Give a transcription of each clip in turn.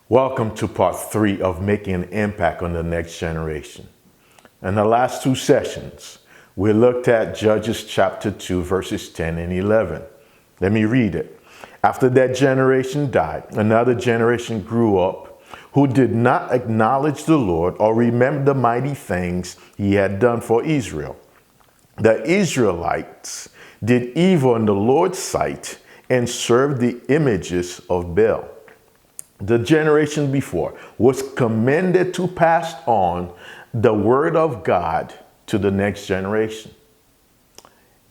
Welcome to part 3 of making an impact on the next generation. In the last 2 sessions, we looked at Judges chapter 2, verses 10 and 11. Let me read it. After that generation died, another generation grew up who did not acknowledge the Lord or remember the mighty things he had done for Israel. The Israelites did evil in the Lord's sight and served the images of Baal. The generation before was commended to pass on the word of God to the next generation.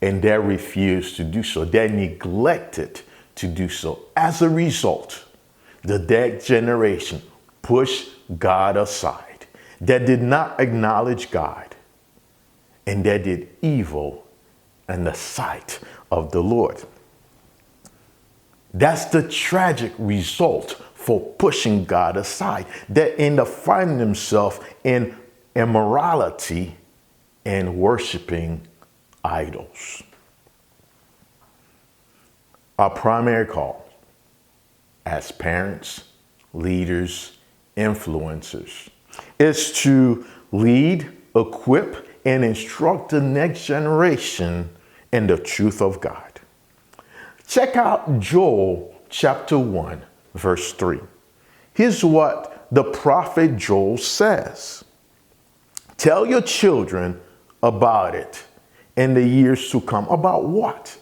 And they refused to do so. They neglected to do so. As a result, the next generation pushed God aside. They did not acknowledge God. And they did evil in the sight of the Lord. That's the tragic result for pushing God aside. They end up finding themselves in immorality and worshiping idols. Our primary call as parents, leaders, influencers is to lead, equip, and instruct the next generation in the truth of God. Check out Joel chapter 1, verse 3. Here's what the prophet Joel says. Tell your children about it in the years to come. About what?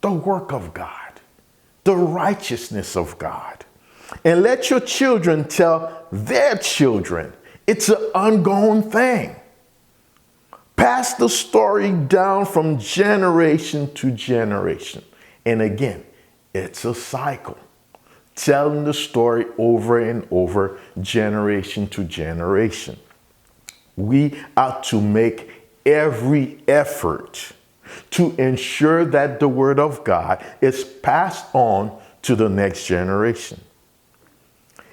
The work of God, the righteousness of God. And let your children tell their children. It's an ongoing thing. Pass the story down from generation to generation. And again, it's a cycle. Telling the story over and over, generation to generation. We are to make every effort to ensure that the word of God is passed on to the next generation.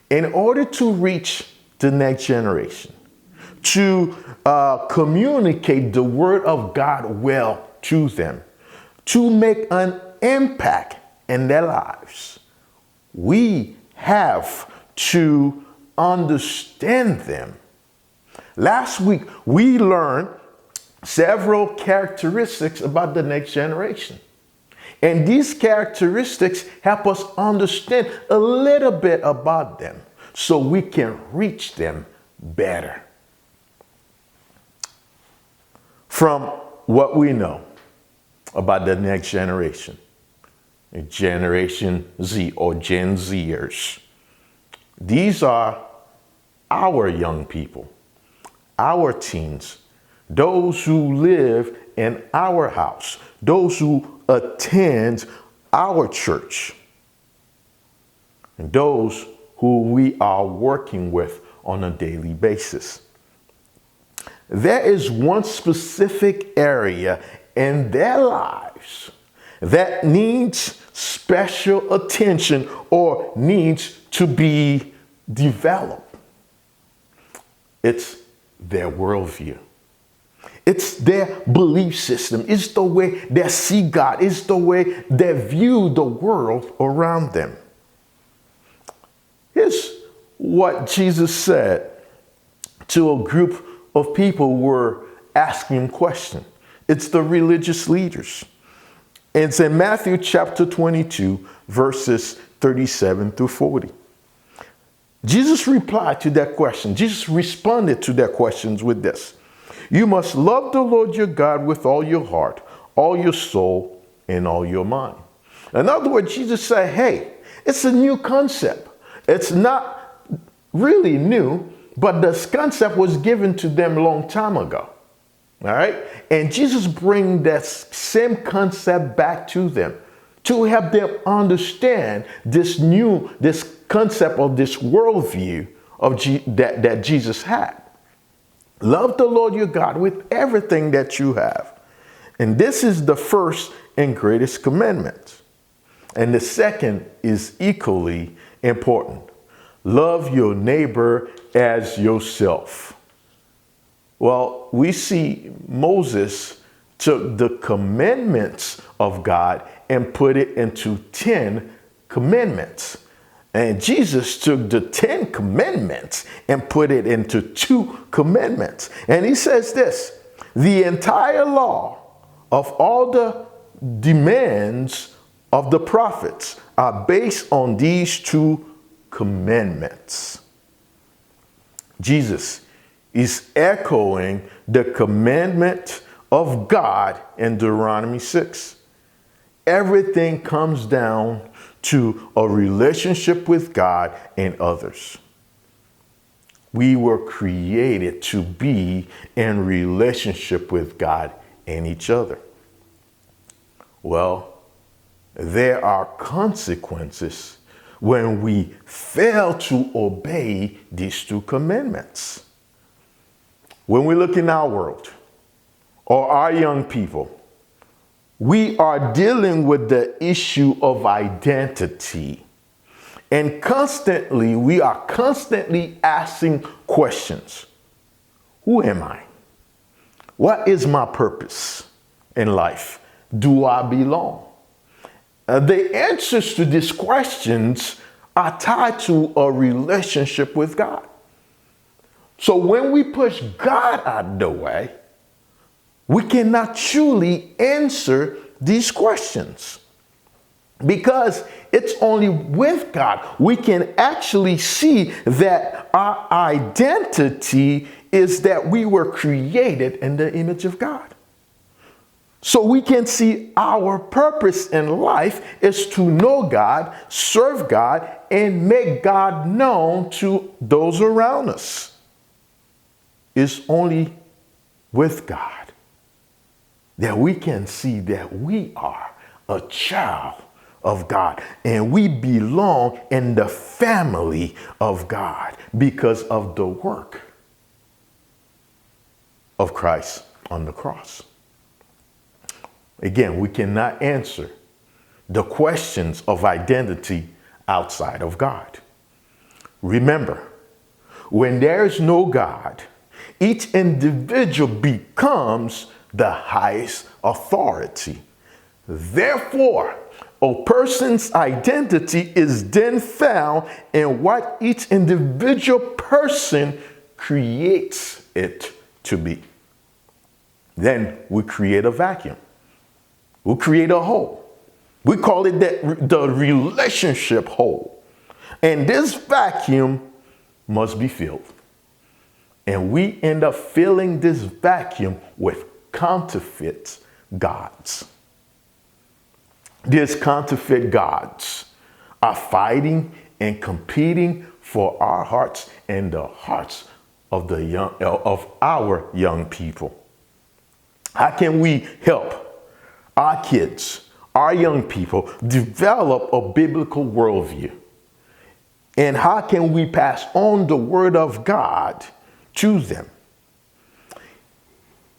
In order to reach the next generation, to communicate the word of God well to them, to make an impact in their lives, we have to understand them. Last week, we learned several characteristics about the next generation. And these characteristics help us understand a little bit about them so we can reach them better. From what we know about the next generation, Generation Z or Gen Zers. These are our young people, our teens, those who live in our house, those who attend our church, and those who we are working with on a daily basis. There is one specific area in their lives that needs special attention or needs to be developed. It's their worldview. It's their belief system. It's the way they see God. It's the way they view the world around them. Here's what Jesus said to a group of people who were asking him questions. It's the religious leaders. It's in Matthew chapter 22, verses 37 through 40. Jesus replied to that question. Jesus responded to their questions with this. You must love the Lord your God with all your heart, all your soul, and all your mind. In other words, Jesus said, hey, it's a new concept. It's not really new, but this concept was given to them a long time ago. All right. And Jesus brings that same concept back to them to help them understand this concept of this worldview of that Jesus had. Love the Lord your God with everything that you have. And this is the first and greatest commandment. And the second is equally important. Love your neighbor as yourself. Well, we see Moses took the commandments of God and put it into 10 commandments. And Jesus took the 10 commandments and put it into 2 commandments. And he says this, the entire law of all the demands of the prophets are based on these 2 commandments. Jesus is echoing the commandment of God in Deuteronomy 6. Everything comes down to a relationship with God and others. We were created to be in relationship with God and each other. Well, there are consequences when we fail to obey these 2 commandments. When we look in our world or our young people, we are dealing with the issue of identity. And we are constantly asking questions. Who am I? What is my purpose in life? Do I belong? The answers to these questions are tied to a relationship with God. So when we push God out of the way, we cannot truly answer these questions. Because it's only with God we can actually see that our identity is that we were created in the image of God. So we can see our purpose in life is to know God, serve God, and make God known to those around us. It's only with God that we can see that we are a child of God and we belong in the family of God because of the work of Christ on the cross. Again, we cannot answer the questions of identity outside of God. Remember, when there is no God, each individual becomes the highest authority. Therefore, a person's identity is then found in what each individual person creates it to be. Then we create a vacuum. We create a hole. We call it the relationship hole. And this vacuum must be filled. And we end up filling this vacuum with counterfeit gods. These counterfeit gods are fighting and competing for our hearts and the hearts of our young people. How can we help our kids, our young people, develop a biblical worldview? And how can we pass on the word of God to them?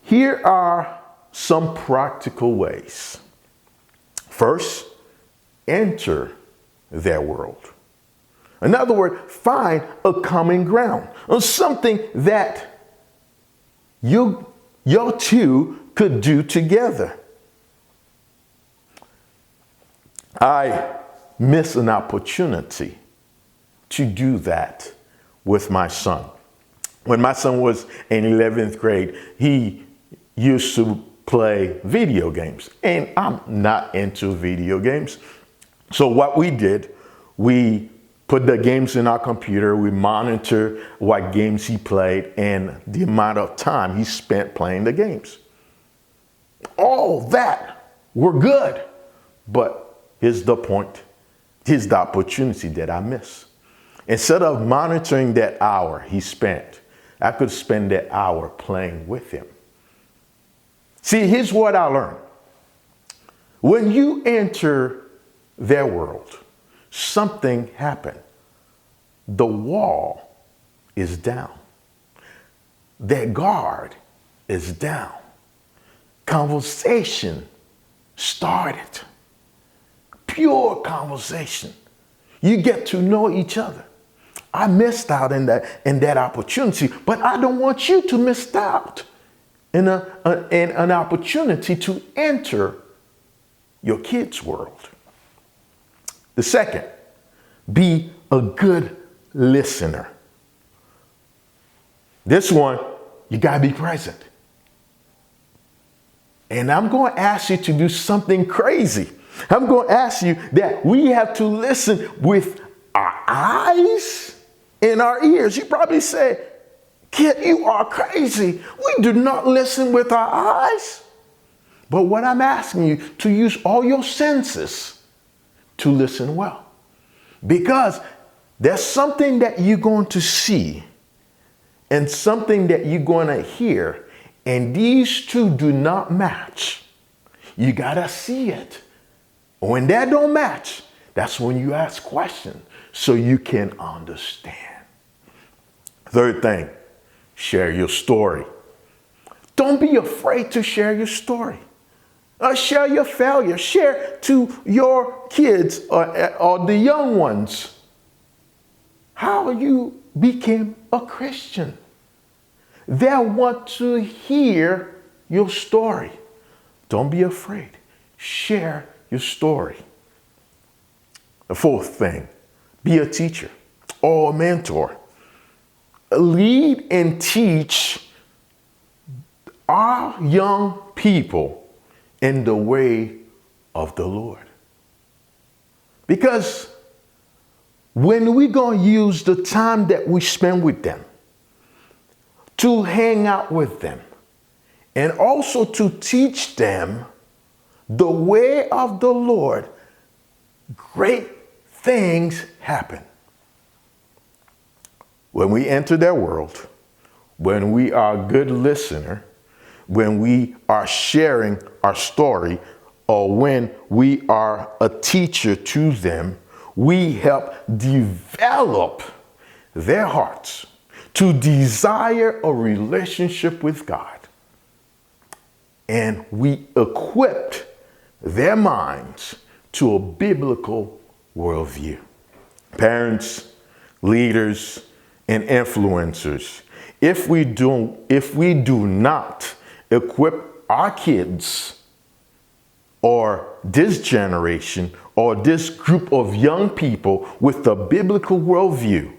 Here are some practical ways. First, enter their world. In other words, find a common ground, or something that your two could do together. I missed an opportunity to do that with my son. When my son was in 11th grade, he used to play video games, and I'm not into video games. So what we did, we put the games in our computer, we monitor what games he played and the amount of time he spent playing the games. All that were good, but here's the point. Here's the opportunity that I missed. Instead of monitoring that hour he spent, I could spend that hour playing with him. See, here's what I learned. When you enter their world, something happened. The wall is down. Their guard is down. Conversation started. Pure conversation. You get to know each other. I missed out in that opportunity, but I don't want you to miss out in an opportunity to enter your kids' world. The second, be a good listener. This one, you got to be present. And I'm going to ask you to do something crazy. I'm going to ask you that we have to listen with our eyes and our ears. You probably say, Kitt, you are crazy. We do not listen with our eyes. But what I'm asking you to use all your senses to listen well. Because there's something that you're going to see and something that you're going to hear, and these two do not match. You got to see it. When that don't match, that's when you ask questions so you can understand. Third thing, share your story. Don't be afraid to share your story. Share your failure. Share to your kids or the young ones how you became a Christian. They want to hear your story. Don't be afraid. Share your story. The fourth thing, be a teacher or a mentor. Lead and teach our young people in the way of the Lord. Because when we're going to use the time that we spend with them to hang out with them and also to teach them the way of the Lord, great things happen. When we enter their world, when we are a good listener, when we are sharing our story, or when we are a teacher to them, we help develop their hearts to desire a relationship with God. And we equip their minds to a biblical worldview. Parents, leaders, and influencers, if we do not equip our kids or this generation or this group of young people with a biblical worldview,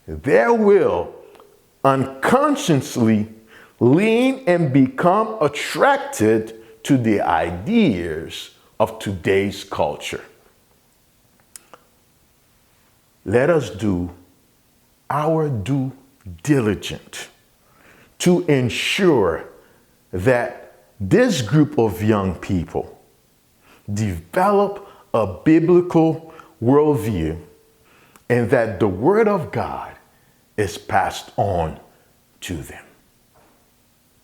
they will unconsciously lean and become attracted to the ideas of today's culture. Let us do our due diligence to ensure that this group of young people develop a biblical worldview and that the Word of God is passed on to them.